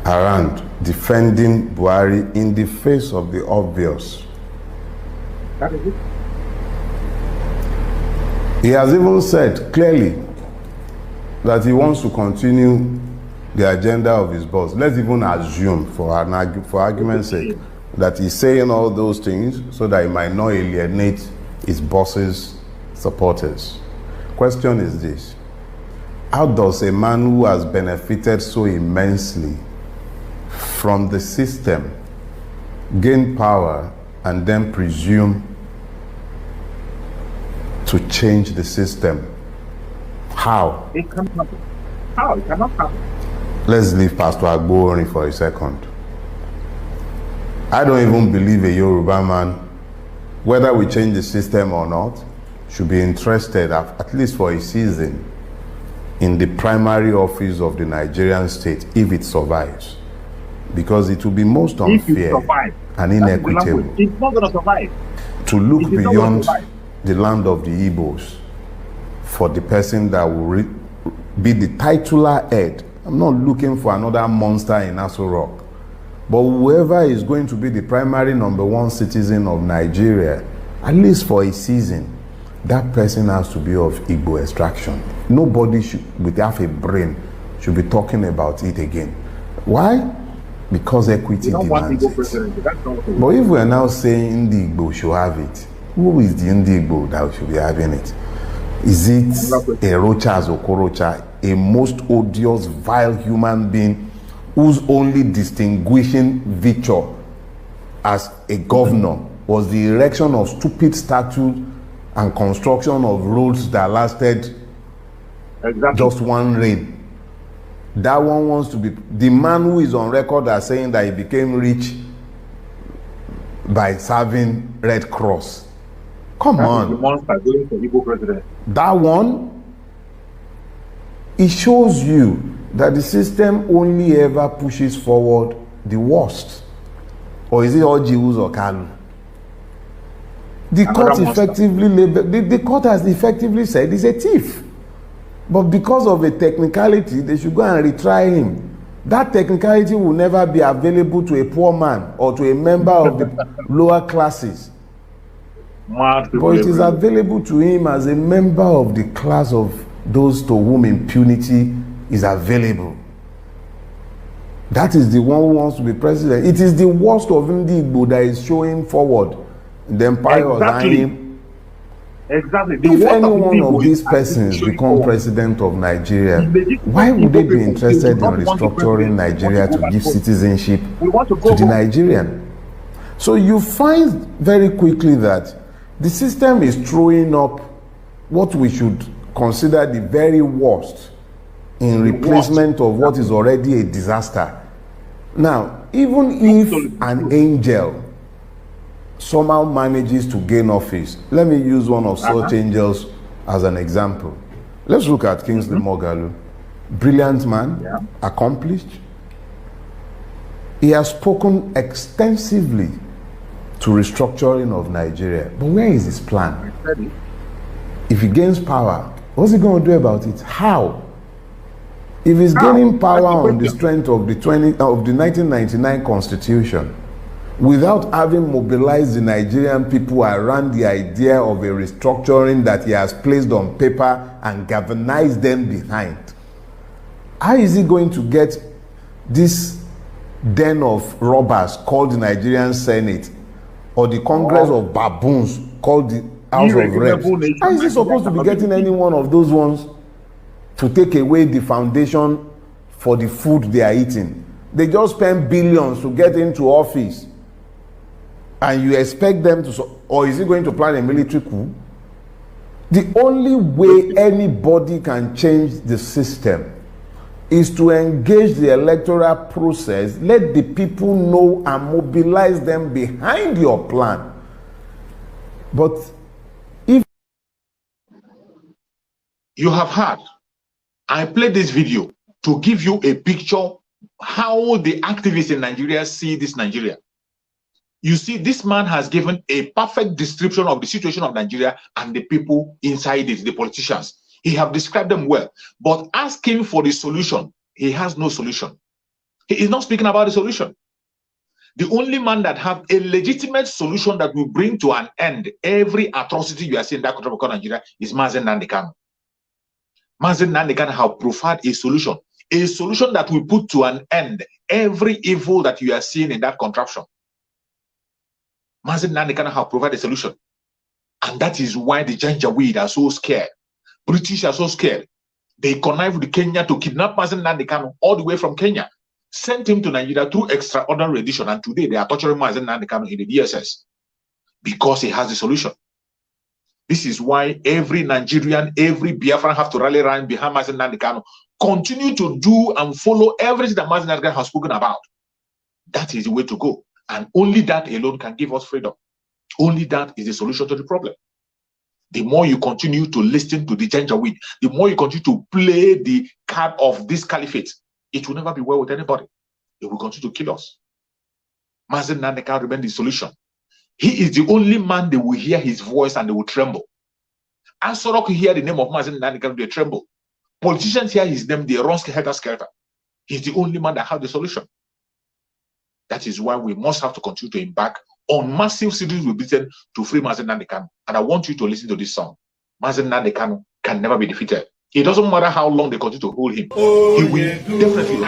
around defending Buhari in the face of the obvious. That is it. He has even said clearly that he wants to continue the agenda of his boss. Let's even assume, for argument's sake, that he's saying all those things so that he might not alienate his boss's supporters. Question is this: how does a man who has benefited so immensely from the system gain power and then presume to change the system? How? It cannot happen. How? It cannot happen. Let's leave Pastor Agborin for a second. I don't even believe a Yoruba man, whether we change the system or not, should be interested, at least for a season, in the primary office of the Nigerian state if it survives. Because it will be most unfair and inequitable. It's not going to survive. To look beyond the land of the Igbos for the person that will be the titular head. I'm not looking for another monster in Aso Rock. But whoever is going to be the primary #1 citizen of Nigeria, at least for a season, that person has to be of Igbo extraction. Nobody with half a brain should be talking about it again. Why? Because equity demands it. But if we are now saying the Igbo should have it, who is the Igbo that should be having it? Is it a Rochas or Korocha, a most odious, vile human being whose only distinguishing feature as a governor was the erection of stupid statues and construction of roads that lasted just one reign? That one wants to be the man who is on record as saying that he became rich by serving Red Cross. Come on. The monster going for Igbo president. That one, it shows you that the system only ever pushes forward the worst. Or is it all Jews or Kanu? The court effectively the court has effectively said he's a thief. But because of a technicality, they should go and retry him. That technicality will never be available to a poor man or to a member of the lower classes. But it is available to him as a member of the class of those to whom impunity is available. That is the one who wants to be president. It is the worst of Ndi Igbo that is showing forward. The empire Exactly. If any one of these persons become president of Nigeria, why would they be interested in restructuring Nigeria to give citizenship to the Nigerian? So you find very quickly that the system is throwing up what we should consider the very worst in replacement of what is already a disaster. Now, even if an angel somehow manages to gain office, let me use one of such angels as an example. Let's look at Kingsley Moghalu. Brilliant man, accomplished. He has spoken extensively to restructuring of Nigeria. But where is his plan? If he gains power, what's he going to do about it? How? If he's gaining power on the strength of the 1999 Constitution, without having mobilized the Nigerian people around the idea of a restructuring that he has placed on paper and galvanized them behind, how is he going to get this den of robbers called the Nigerian Senate or the Congress of baboons called the House of Reps? How is he supposed to be getting any one of those ones to take away the foundation for the food they are eating? They just spend billions to get into office. And you expect them to, or is he going to plan a military coup? The only way anybody can change the system is to engage the electoral process, let the people know and mobilize them behind your plan. But if you have heard, I played this video to give you a picture how the activists in Nigeria see this Nigeria. You see, this man has given a perfect description of the situation of Nigeria and the people inside it, the politicians. He have described them well. But ask him for the solution. He has no solution. He is not speaking about the solution. The only man that have a legitimate solution that will bring to an end every atrocity you are seeing in that country called Nigeria is Mazi Nnamdi Kanu. Mazi Nnamdi Kanu have proffered a solution that will put to an end every evil that you are seeing in that contraption. Mazi Nnamdi Kanu have provided a solution. And that is why the Janjaweed are so scared. British are so scared. They connived with Kenya to kidnap Mazi Nnamdi Kanu all the way from Kenya, sent him to Nigeria through extraordinary edition, and today they are torturing Mazi Nnamdi Kanu in the DSS because he has the solution. This is why every Nigerian, every Biafran have to rally around behind Mazi Nnamdi Kanu, continue to do and follow everything that Mazi Nnamdi Kanu has spoken about. That is the way to go. And only that alone can give us freedom. Only that is the solution to the problem. the more you continue to listen to the Janjaweed, the more you continue to play the card of this caliphate, it will never be well with anybody. It will continue to kill us. Mazi Nnamdi Kanu remain the solution. He is the only man they will hear his voice and they will tremble. Asorok hear the name of Mazi Nnamdi Kanu, they tremble. Politicians hear his name, they run skelter. He's the only man that has the solution. That is why we must have to continue to embark on massive series with Britain to free Mazi Nnamdi Kanu. And I want you to listen to this song. Mazi Nnamdi Kanu can never be defeated. It doesn't matter how long they continue to hold him. He will definitely.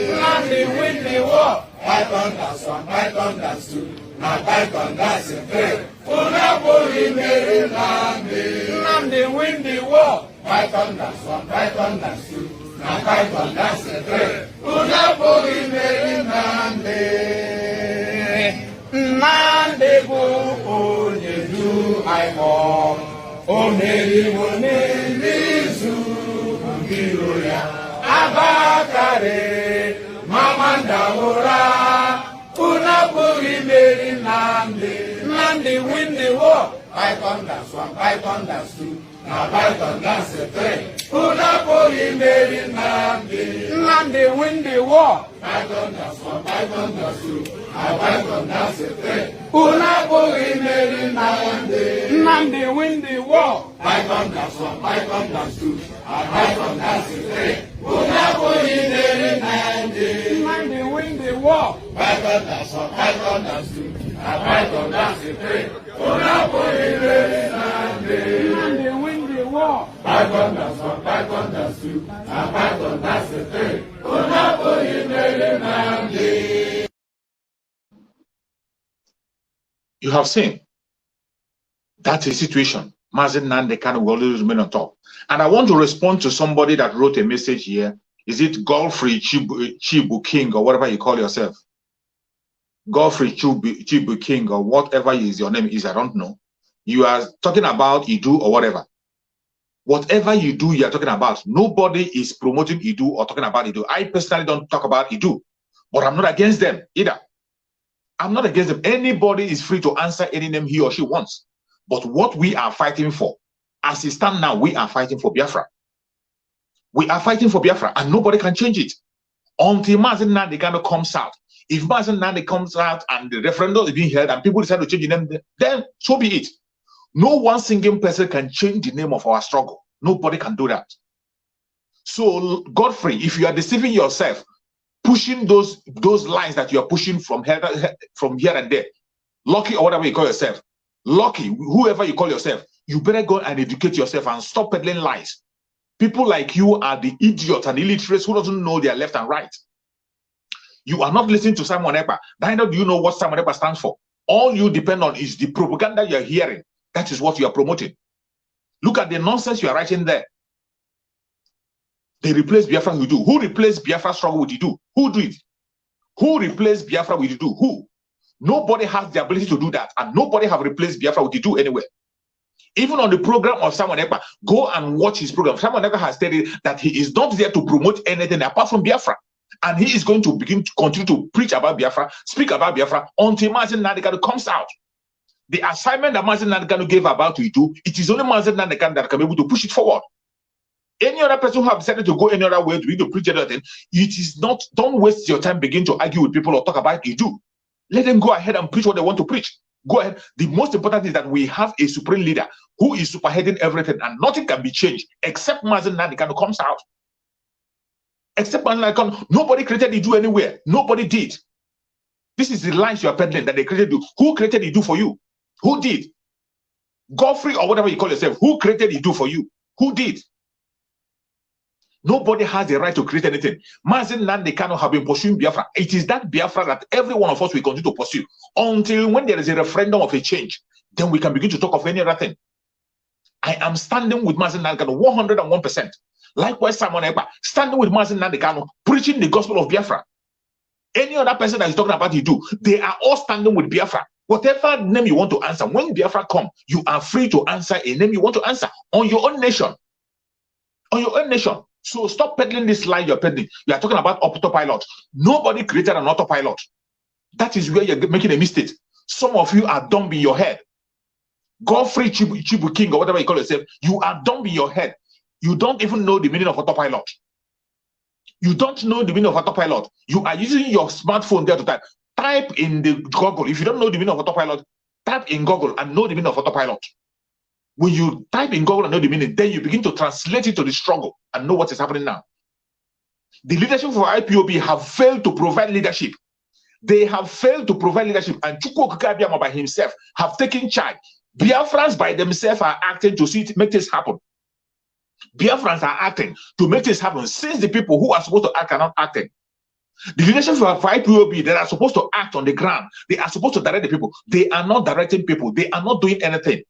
Nnamdi win the war. Python dance 1, Python dance 2, now Python dance 3. Nnamdi win the war. Python dance 1, Python dance 2, now Python dance 3. Nnamdi win the war. Python dance 1, Python dance 2, now Python dance 3. Nnamdi win the war. Python dance 1, Python dance 2, now Python dance 3. Nnamdi win the war. Python dance 1, Python dance 2, now Python dance 3. You have seen that's a situation. Mazi Nnamdi Kanu will always remain on top. And I want to respond to somebody that wrote a message here. Is it Godfrey Chibu King or whatever you call yourself? Godfrey Chibu King or whatever is your name is, I don't know. You are talking about Idu or whatever. Whatever you do, you are talking about. Nobody is promoting Idu or talking about Idu. I personally don't talk about Idu, but I'm not against them either. I'm not against them. Anybody is free to answer any name he or she wants. But what we are fighting for, as it stands now, we are fighting for Biafra. We are fighting for Biafra, and nobody can change it until Mazi Nnamdi Kanu comes out. If Mazi Nnamdi comes out and the referendum is being held and people decide to change the name, then so be it. No one single person can change the name of our struggle. Nobody can do that. So, Godfrey, if you are deceiving yourself, pushing those lines that you are pushing from here and there, Lucky or whatever you call yourself, Lucky, whoever you call yourself, you better go and educate yourself and stop peddling lies. People like you are the idiots and illiterates who doesn't know their left and right. You are not listening to Simon Ekpa. Neither do you know what Simon Ekpa stands for. All you depend on is the propaganda you are hearing. That is what you are promoting. Look at the nonsense you are writing there. They replace Biafra with Idu. Who replaced Biafra struggle with Idu? Who do it? Who replaced Biafra with Idu? Who? Nobody has the ability to do that, and nobody have replaced Biafra with Idu anywhere. Even on the program of Simon Ekpa, go and watch his program. Simon Ekpa has stated that he is not there to promote anything apart from Biafra, and he is going to continue to preach about Biafra, speak about Biafra until Mazi Nnamdi Kanu comes out. The assignment that Mazi Nnamdi Kanu gave about Idu, it is only Mazi Nnamdi Kanu that can be able to push it forward. Any other person who have decided to go any other way to preach anything, it is not. Don't waste your time begin to argue with people or talk about Idu. Let them go ahead and preach what they want to preach. Go ahead. The most important is that we have a supreme leader who is superheading everything, and nothing can be changed except Mazi Nnamdi Kanu comes out. Except Mazi Nnamdi Kanu, nobody created Idu anywhere. Nobody did. This is the lies you are peddling that they created Idu. Who created Idu for you? Who did? Godfrey or whatever you call yourself. Who created Idu for you? Who did? Nobody has the right to create anything. Mazi Nnamdi Kanu have been pursuing Biafra. It is that Biafra that every one of us will continue to pursue until when there is a referendum of a change, then we can begin to talk of any other thing. I am standing with Mazi Nnamdi Kanu 101%. Likewise, Simon Ekpa, standing with Mazi Nnamdi Kanu, preaching the gospel of Biafra. Any other person that is talking about Idu, they are all standing with Biafra. Whatever name you want to answer, when Biafra come, you are free to answer a name you want to answer on your own nation. on your own nation. So stop peddling this lie you're peddling. You are talking about autopilot. Nobody created an autopilot. That is where you're making a mistake. Some of you are dumb in your head. Godfrey Chibu King or whatever you call yourself, you are dumb in your head. You don't even know the meaning of autopilot. You don't know the meaning of autopilot. You are using your smartphone there to type. Type in the Google. If you don't know the meaning of autopilot, type in Google and know the meaning of autopilot. When you type in Google and know the meaning, then you begin to translate it to the struggle and know what is happening now. The leadership for IPOB have failed to provide leadership. They have failed to provide leadership, and Chukwu Okike Abiama by himself have taken charge. Biafrans by themselves are acting to see it, make this happen. Biafrans are acting to make this happen since the people who are supposed to act are not acting. The leadership for IPOB that are supposed to act on the ground, they are supposed to direct the people. They are not directing people. They are not doing anything.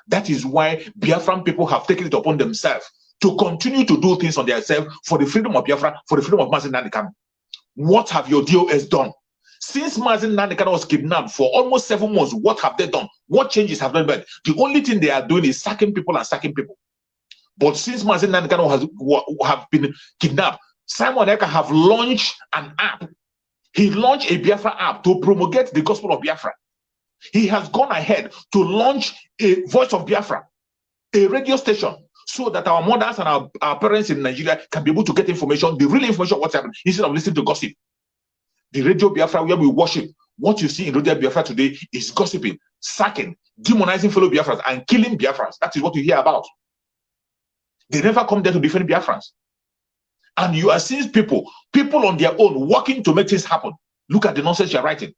That is why Biafran people have taken it upon themselves to continue to do things on themselves for the freedom of Biafra, for the freedom of Mazi Nnamdi Kanu. What have your DOS done? Since Mazi Nnamdi Kanu was kidnapped for almost 7 months, what have they done? What changes have they made? The only thing they are doing is sacking people and sacking people. But since Mazi Nnamdi Kanu have been kidnapped, Simon Ekpa have launched an app. He launched a Biafra app to promulgate the gospel of Biafra. He has gone ahead to launch a Voice of Biafra, a radio station, so that our mothers and our parents in Nigeria can be able to get information, the real information of what's happening, instead of listening to gossip. The Radio Biafra where we worship, what you see in Radio Biafra today is gossiping, sacking, demonizing fellow Biafrans, and killing Biafrans. That is what you hear about. They never come there to defend Biafrans. And you are seeing people on their own working to make things happen. Look at the nonsense you're writing.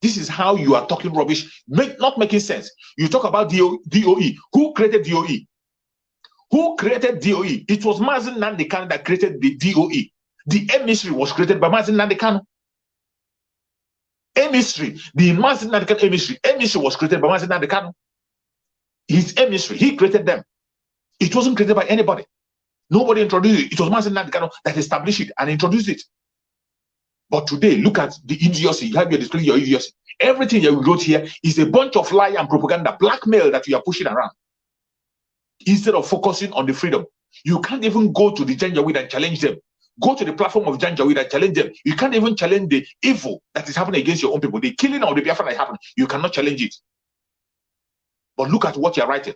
This is how you are talking rubbish, not making sense. You talk about DOE. Who created DOE? Who created DOE? It was Mazi Nnamdi Kanu that created the DOE. The emissary was created by Mazi Nnamdi Kanu. Emissary, the Mazi Nnamdi Kanu emissary was created by Mazi Nnamdi Kanu. His emissary, he created them. It wasn't created by anybody. Nobody introduced it. It was Mazi Nnamdi Kanu that established it and introduced it. But today, look at the idiocy. You have your display your idiocy. Everything you wrote here is a bunch of lie and propaganda, blackmail that you are pushing around. Instead of focusing on the freedom, you can't even go to the Janjaweed and challenge them. Go to the platform of Janjaweed and challenge them. You can't even challenge the evil that is happening against your own people. The killing of the Biafran that is happening. You cannot challenge it. But look at what you are writing.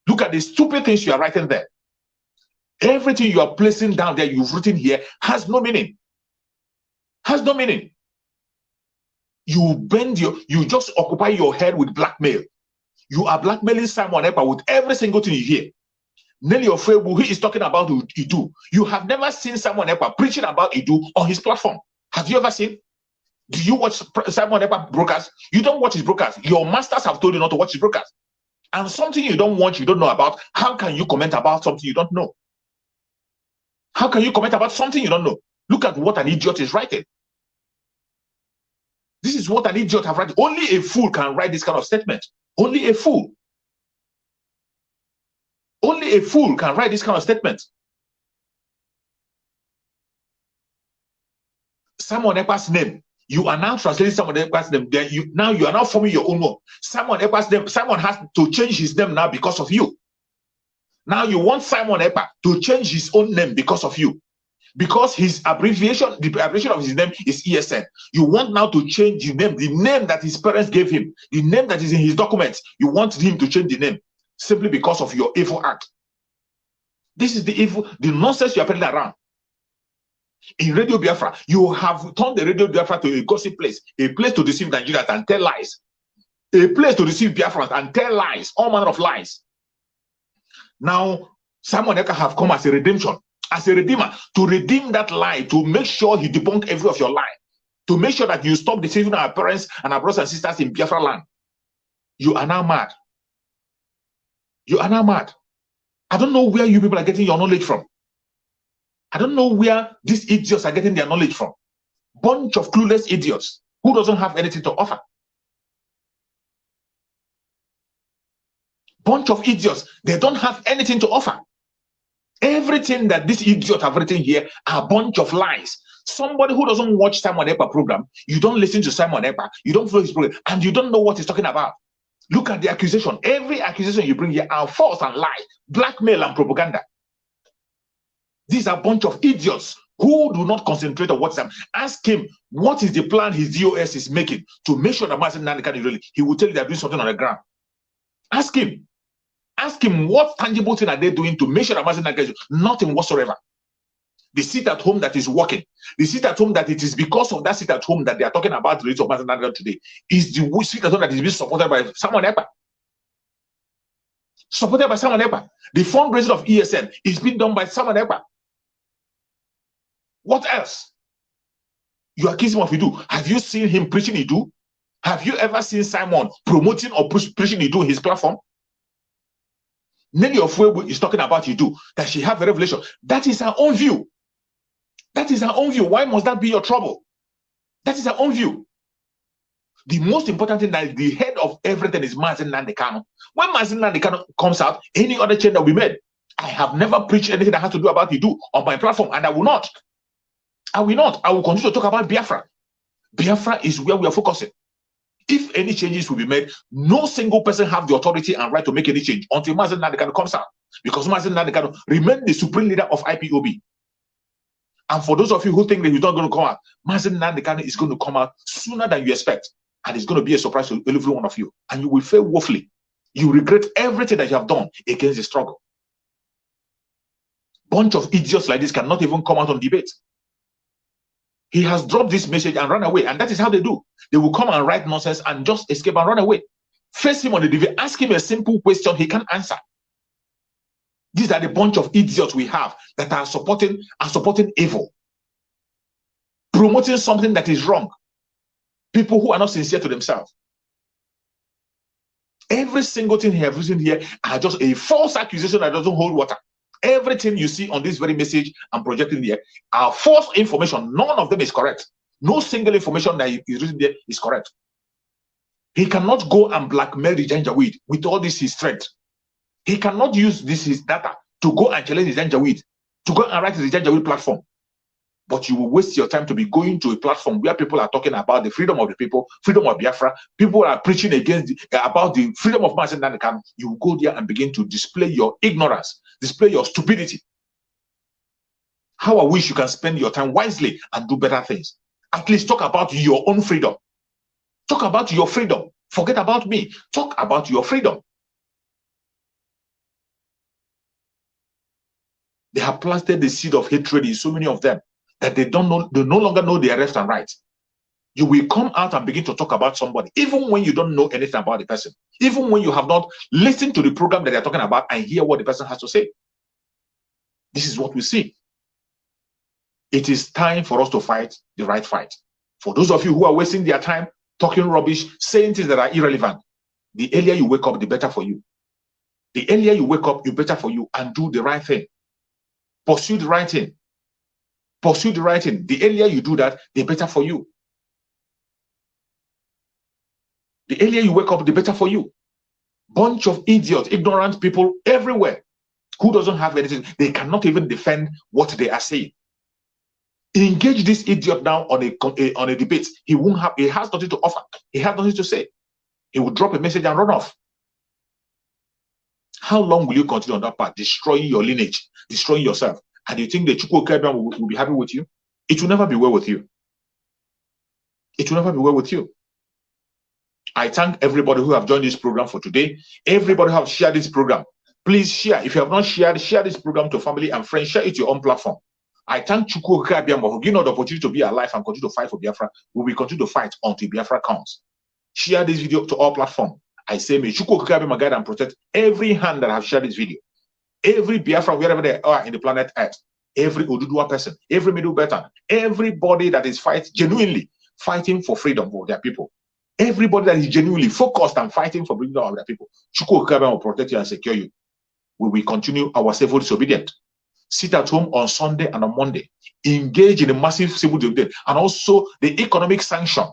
Look at the stupid things you are writing there. Everything you are placing down there, you've written here, has no meaning. Has no meaning. You just occupy your head with blackmail. You are blackmailing Simon Ekpa with every single thing you hear. Nelly Ofebu, he is talking about Idu. You have never seen Simon Ekpa preaching about Idu on his platform. Have you ever seen? Do you watch Simon Ekpa broadcast? You don't watch his broadcast. Your masters have told you not to watch his broadcast. And something you don't watch, you don't know about, how can you comment about something you don't know? How can you comment about something you don't know? Look at what an idiot is writing. This is what an idiot have written. Only a fool can write this kind of statement. Only a fool. Only a fool can write this kind of statement. Simon Ekpa's name. You are now translating Simon Ekpa's name. Then you are now forming your own one. Simon Ekpa's name. Simon has to change his name now because of you. Now you want Simon Ekpa to change his own name because of you. Because his abbreviation, the abbreviation of his name is ESN. You want now to change the name that his parents gave him, the name that is in his documents. You want him to change the name simply because of your evil act. This is the nonsense you are putting around. In Radio Biafra, you have turned the Radio Biafra to a gossip place, a place to deceive Nigerians and tell lies, a place to deceive Biafrans and tell lies, all manner of lies. Now, Simon Ekpa have come as a redemption, as a redeemer, to redeem that lie, to make sure he debunk every of your lie, to make sure that you stop deceiving our parents and our brothers and sisters in Biafra land. You are now mad. You are now mad. I don't know where you people are getting your knowledge from. I don't know where these idiots are getting their knowledge from. Bunch of clueless idiots who doesn't have anything to offer. Bunch of idiots, they don't have anything to offer. Everything that these idiots have written here are a bunch of lies. Somebody who doesn't watch Simon Ekpa program, you don't listen to Simon Ekpa, you don't follow his program, and you don't know what he's talking about. Look at the accusation. Every accusation you bring here are false and lie, blackmail and propaganda. These are a bunch of idiots who do not concentrate on what's happening. Ask him what is the plan his DOS is making to make sure that Mazi Nnamdi Kanu really, he will tell you they're doing something on the ground. Ask him. Ask him what tangible thing are they doing to make sure that Mazi Nnamdi Kanu, nothing whatsoever. The sit at home that is working, the sit at home that it is because of that sit at home that they are talking about the release of Mazi Nnamdi Kanu today, is the sit at home that is being supported by someone else. Supported by someone else. The fundraising of ESN is being done by someone else. What else? You accuse him of Idu. Have you seen him preaching Idu? Have you ever seen Simon promoting or preaching Idu on his platform? Nelly of Webu is talking about Idu, that she have a revelation. That is her own view. That is her own view. Why must that be your trouble? That is her own view. The most important thing that is the head of everything is Mazi Nnamdi Kanu. When Mazi Nnamdi Kanu comes out, any other change that we made, I have never preached anything that has to do about Idu on my platform, and I will not. I will not. I will continue to talk about Biafra. Biafra is where we are focusing. If any changes will be made, no single person have the authority and right to make any change until Mazi Nnamdi Kanu comes out. Because Mazi Nnamdi Kanu remains the supreme leader of IPOB. And for those of you who think that he's not going to come out, Mazi Nnamdi Kanu is going to come out sooner than you expect. And it's going to be a surprise to every one of you. And you will fail woefully. You regret everything that you have done against the struggle. Bunch of idiots like this cannot even come out on debate. He has dropped this message and run away. And that is how they do. They will come and write nonsense and just escape and run away. Face him on the debate. Ask him a simple question he can't answer. These are the bunch of idiots we have that are supporting evil. Promoting something that is wrong. People who are not sincere to themselves. Every single thing he has written here are just a false accusation that doesn't hold water. Everything you see on this very message I'm projecting here are false information. None of them is correct. No single information that is written there is correct. He cannot go and blackmail the Janjaweed with all this his strength. He cannot use this his data to go and challenge the Janjaweed, to go and write the Janjaweed platform. But you will waste your time to be going to a platform where people are talking about the freedom of the people, freedom of Biafra. People are preaching against about the freedom of Mazi Nnamdi Kanu. You will go there and begin to display your ignorance, display your stupidity. How I wish you can spend your time wisely and do better things. At least talk about your own freedom. Talk about your freedom. Forget about me. Talk about your freedom. They have planted the seed of hatred in so many of them that they no longer know their left and right. You will come out and begin to talk about somebody, even when you don't know anything about the person, even when you have not listened to the program that they're talking about and hear what the person has to say. This is what we see. It is time for us to fight the right fight. For those of you who are wasting their time talking rubbish, saying things that are irrelevant, the earlier you wake up, the better for you. The earlier you wake up, the better for you, and do the right thing. Pursue the right thing. Pursue the right thing. The earlier you do that, the better for you. The earlier you wake up, the better for you. Bunch of idiots, ignorant people everywhere who doesn't have anything. They cannot even defend what they are saying. Engage this idiot now on a debate. He won't have. He has nothing to offer. He has nothing to say. He will drop a message and run off. How long will you continue on that path, destroying your lineage, destroying yourself? And you think the Chukwu Kebian will be happy with you? It will never be well with you. It will never be well with you. I thank everybody who have joined this program for today. Everybody who have shared this program. Please share. If you have not shared, share this program to family and friends. Share it to your own platform. I thank Chukwu Kebian for giving us the opportunity to be alive and continue to fight for Biafra. We will continue to fight until Biafra comes. Share this video to all platforms. I say, may Chukwu Kebian guide and protect every hand that have shared this video. Every Biafra, wherever they are in the planet Earth, every Odudua person, every Middle Belton, everybody that is genuinely fighting for freedom for their people. Everybody that is genuinely focused and fighting for freedom of their people. Chukwu Kebian will protect you and secure you. We will continue our civil disobedience. Sit at home on Sunday and on Monday. Engage in a massive civil disobedience. And also the economic sanction.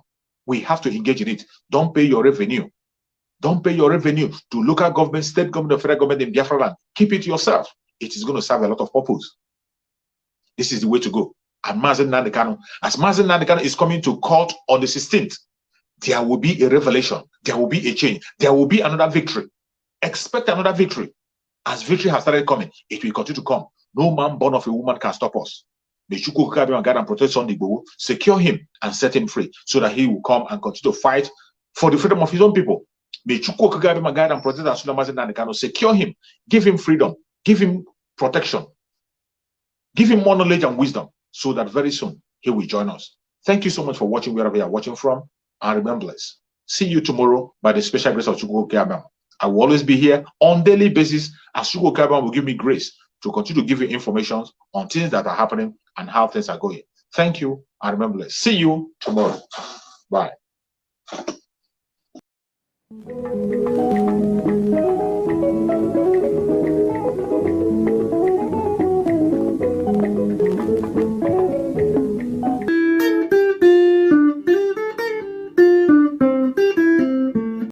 We have to engage in it. Don't pay your revenue. Don't pay your revenue to local government, state government, or federal government in Biafra land. Keep it yourself. It is going to serve a lot of purpose. This is the way to go. And Mazi Nnamdi Kanu, as Mazi Nnamdi Kanu is coming to court on the 16th, there will be a revelation. There will be a change. There will be another victory. Expect another victory. As victory has started coming, it will continue to come. No man born of a woman can stop us. May Chukwu guide and protect Sunday Igboho, secure him and set him free so that he will come and continue to fight for the freedom of his own people. May Chukwu guide and protect Mazi Nnamdi Kanu, secure him, give him freedom, give him protection, give him more knowledge and wisdom so that very soon he will join us. Thank you so much for watching wherever you are watching from, and remember, blessed. See you tomorrow by the special grace of Chukwu Kabam. I will always be here on daily basis as Chukwu Kabam will give me grace to continue to give you information on things that are happening and how things are going. Thank you, and remember, blessed. See you tomorrow. Bye.